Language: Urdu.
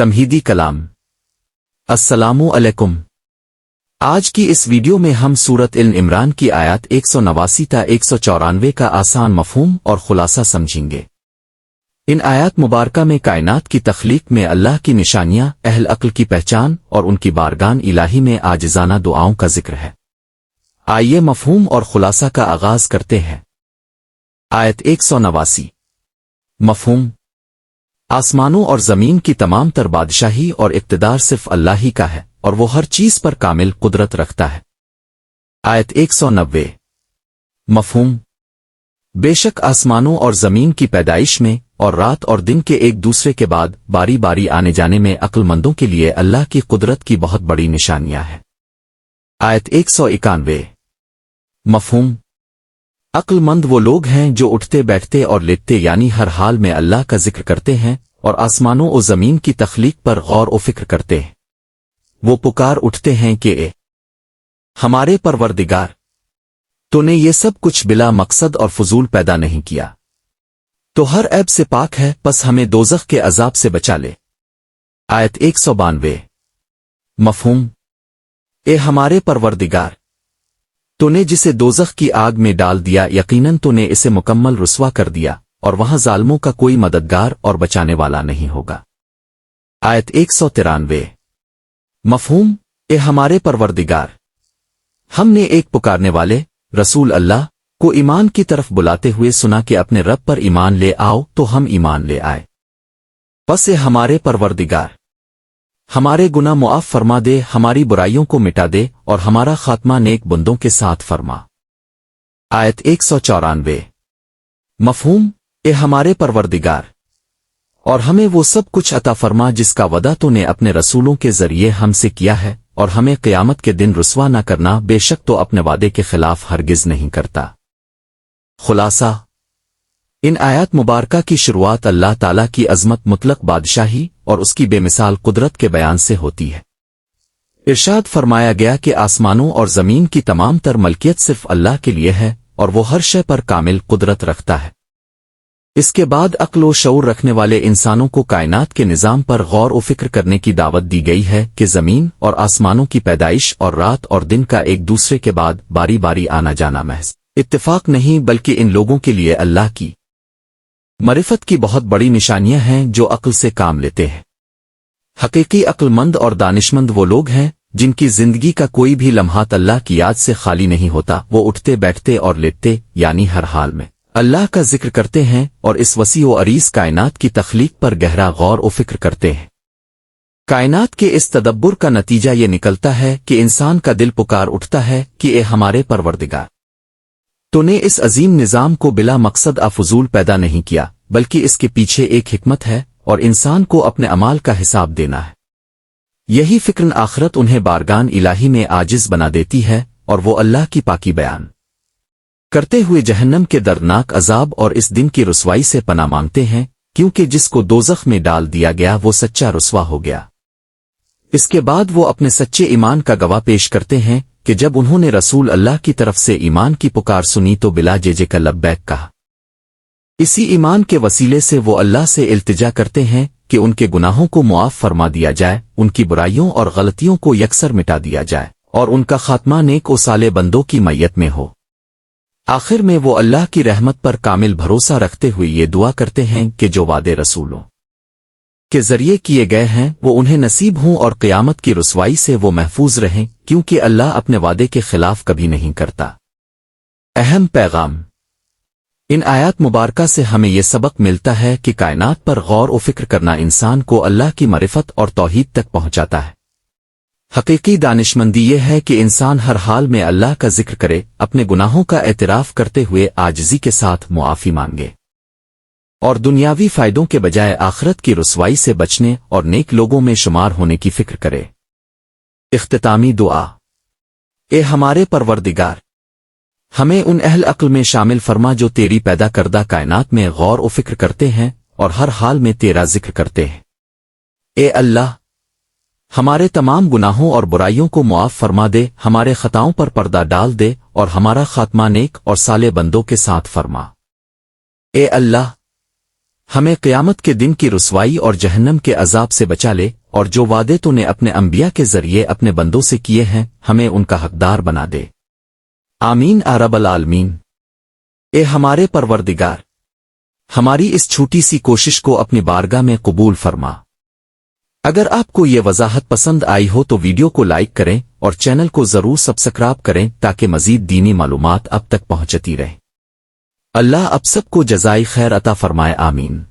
تمہیدی کلام۔ السلام علیکم۔ آج کی اس ویڈیو میں ہم سورۃ عمران کی آیات 189 تا 194 کا آسان مفہوم اور خلاصہ سمجھیں گے۔ ان آیات مبارکہ میں کائنات کی تخلیق میں اللہ کی نشانیاں، اہل عقل کی پہچان اور ان کی بارگاہ الہی میں عاجزانہ دعاؤں کا ذکر ہے۔ آئیے مفہوم اور خلاصہ کا آغاز کرتے ہیں۔ آیت 189۔ مفہوم: آسمانوں اور زمین کی تمام تر بادشاہی اور اقتدار صرف اللہ ہی کا ہے اور وہ ہر چیز پر کامل قدرت رکھتا ہے۔ آیت 190۔ مفہوم: بے شک آسمانوں اور زمین کی پیدائش میں اور رات اور دن کے ایک دوسرے کے بعد باری باری آنے جانے میں عقل مندوں کے لیے اللہ کی قدرت کی بہت بڑی نشانیاں ہیں۔ آیت 191۔ مفہوم: عقل مند وہ لوگ ہیں جو اٹھتے بیٹھتے اور لیٹتے یعنی ہر حال میں اللہ کا ذکر کرتے ہیں اور آسمانوں و زمین کی تخلیق پر غور و فکر کرتے ہیں۔ وہ پکار اٹھتے ہیں کہ اے ہمارے پروردگار، تو نے یہ سب کچھ بلا مقصد اور فضول پیدا نہیں کیا، تو ہر عیب سے پاک ہے، پس ہمیں دوزخ کے عذاب سے بچا لے۔ آیت 192۔ مفہوم: اے ہمارے پروردگار، تو نے جسے دوزخ کی آگ میں ڈال دیا، یقیناً تو نے اسے مکمل رسوا کر دیا اور وہاں ظالموں کا کوئی مددگار اور بچانے والا نہیں ہوگا۔ آیت 193۔ مفہوم: اے ہمارے پروردگار، ہم نے ایک پکارنے والے رسول اللہ کو ایمان کی طرف بلاتے ہوئے سنا کہ اپنے رب پر ایمان لے آؤ، تو ہم ایمان لے آئے۔ پس اے ہمارے پروردگار، ہمارے گناہ معاف فرما دے، ہماری برائیوں کو مٹا دے اور ہمارا خاتمہ نیک بندوں کے ساتھ فرما۔ آیت 194۔ مفہوم: اے ہمارے پروردگار، اور ہمیں وہ سب کچھ عطا فرما جس کا وعدہ تو نے اپنے رسولوں کے ذریعے ہم سے کیا ہے، اور ہمیں قیامت کے دن رسوا نہ کرنا، بے شک تو اپنے وعدے کے خلاف ہرگز نہیں کرتا۔ خلاصہ: ان آیات مبارکہ کی شروعات اللہ تعالیٰ کی عظمت، مطلق بادشاہی اور اس کی بے مثال قدرت کے بیان سے ہوتی ہے۔ ارشاد فرمایا گیا کہ آسمانوں اور زمین کی تمام تر ملکیت صرف اللہ کے لیے ہے اور وہ ہر شے پر کامل قدرت رکھتا ہے۔ اس کے بعد عقل و شعور رکھنے والے انسانوں کو کائنات کے نظام پر غور و فکر کرنے کی دعوت دی گئی ہے کہ زمین اور آسمانوں کی پیدائش اور رات اور دن کا ایک دوسرے کے بعد باری باری آنا جانا محض اتفاق نہیں، بلکہ ان لوگوں کے لیے اللہ کی معرفت کی بہت بڑی نشانیاں ہیں جو عقل سے کام لیتے ہیں۔ حقیقی عقل مند اور دانشمند وہ لوگ ہیں جن کی زندگی کا کوئی بھی لمحات اللہ کی یاد سے خالی نہیں ہوتا، وہ اٹھتے بیٹھتے اور لیٹتے یعنی ہر حال میں اللہ کا ذکر کرتے ہیں اور اس وسیع و عریض کائنات کی تخلیق پر گہرا غور و فکر کرتے ہیں۔ کائنات کے اس تدبر کا نتیجہ یہ نکلتا ہے کہ انسان کا دل پکار اٹھتا ہے کہ اے ہمارے پروردگار، تو نے اس عظیم نظام کو بلا مقصد فضول پیدا نہیں کیا، بلکہ اس کے پیچھے ایک حکمت ہے اور انسان کو اپنے اعمال کا حساب دینا ہے۔ یہی فکر آخرت انہیں بارگاہ الہی میں عاجز بنا دیتی ہے اور وہ اللہ کی پاکی بیان کرتے ہوئے جہنم کے دردناک عذاب اور اس دن کی رسوائی سے پناہ مانگتے ہیں، کیونکہ جس کو دوزخ میں ڈال دیا گیا وہ سچا رسوا ہو گیا۔ اس کے بعد وہ اپنے سچے ایمان کا گواہ پیش کرتے ہیں کہ جب انہوں نے رسول اللہ کی طرف سے ایمان کی پکار سنی تو بلا جے کا لبیک کہا۔ اسی ایمان کے وسیلے سے وہ اللہ سے التجا کرتے ہیں کہ ان کے گناہوں کو معاف فرما دیا جائے، ان کی برائیوں اور غلطیوں کو یکسر مٹا دیا جائے اور ان کا خاتمہ نیک و صالح بندوں کی میت میں ہو۔ آخر میں وہ اللہ کی رحمت پر کامل بھروسہ رکھتے ہوئے یہ دعا کرتے ہیں کہ جو وعدے رسولوں کے ذریعے کیے گئے ہیں وہ انہیں نصیب ہوں اور قیامت کی رسوائی سے وہ محفوظ رہیں، کیونکہ اللہ اپنے وعدے کے خلاف کبھی نہیں کرتا۔ اہم پیغام: ان آیات مبارکہ سے ہمیں یہ سبق ملتا ہے کہ کائنات پر غور و فکر کرنا انسان کو اللہ کی معرفت اور توحید تک پہنچاتا ہے۔ حقیقی دانشمندی یہ ہے کہ انسان ہر حال میں اللہ کا ذکر کرے، اپنے گناہوں کا اعتراف کرتے ہوئے عاجزی کے ساتھ معافی مانگے اور دنیاوی فائدوں کے بجائے آخرت کی رسوائی سے بچنے اور نیک لوگوں میں شمار ہونے کی فکر کرے۔ اختتامی دعا: اے ہمارے پروردگار، ہمیں ان اہل عقل میں شامل فرما جو تیری پیدا کردہ کائنات میں غور و فکر کرتے ہیں اور ہر حال میں تیرا ذکر کرتے ہیں۔ اے اللہ، ہمارے تمام گناہوں اور برائیوں کو معاف فرما دے، ہمارے خطاؤں پر پردہ ڈال دے اور ہمارا خاتمہ نیک اور صالح بندوں کے ساتھ فرما۔ اے اللہ، ہمیں قیامت کے دن کی رسوائی اور جہنم کے عذاب سے بچا لے، اور جو وعدے تو نے اپنے انبیاء کے ذریعے اپنے بندوں سے کیے ہیں ہمیں ان کا حقدار بنا دے۔ آمین رب العالمین۔ اے ہمارے پروردگار، ہماری اس چھوٹی سی کوشش کو اپنی بارگاہ میں قبول فرما۔ اگر آپ کو یہ وضاحت پسند آئی ہو تو ویڈیو کو لائک کریں اور چینل کو ضرور سبسکرائب کریں تاکہ مزید دینی معلومات اب تک پہنچتی رہیں۔ اللہ اب سب کو جزائے خیر عطا فرمائے، آمین۔